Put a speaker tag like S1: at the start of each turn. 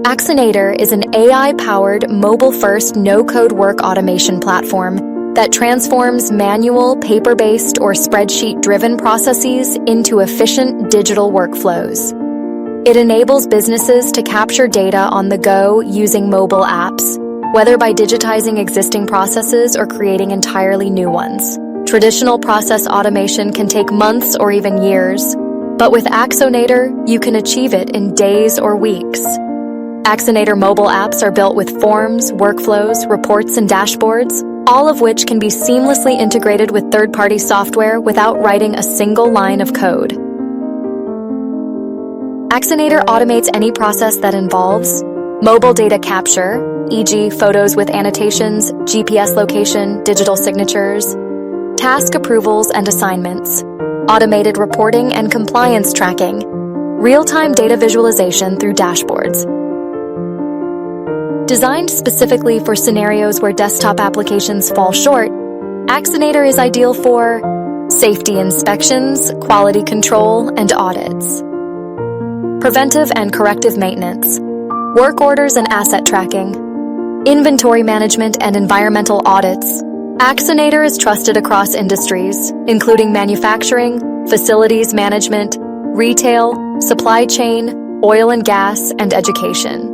S1: Axonator is an AI-powered, mobile-first, no-code work automation platform that transforms manual, paper-based, or spreadsheet-driven processes into efficient digital workflows. It enables businesses to capture data on the go using mobile apps, whether by digitizing existing processes or creating entirely new ones. Traditional process automation can take months or even years, but with Axonator, you can achieve it in days or weeks. Axonator mobile apps are built with forms, workflows, reports, and dashboards, all of which can be seamlessly integrated with third-party software without writing a single line of code. Axonator automates any process that involves mobile data capture, e.g. photos with annotations, GPS location, digital signatures, task approvals and assignments, automated reporting and compliance tracking, real-time data visualization through dashboards. Designed specifically for scenarios where desktop applications fall short, Axonator is ideal for safety inspections, quality control, and audits, preventive and corrective maintenance, work orders and asset tracking, inventory management and environmental audits. Axonator is trusted across industries, including manufacturing, facilities management, retail, supply chain, oil and gas, and education.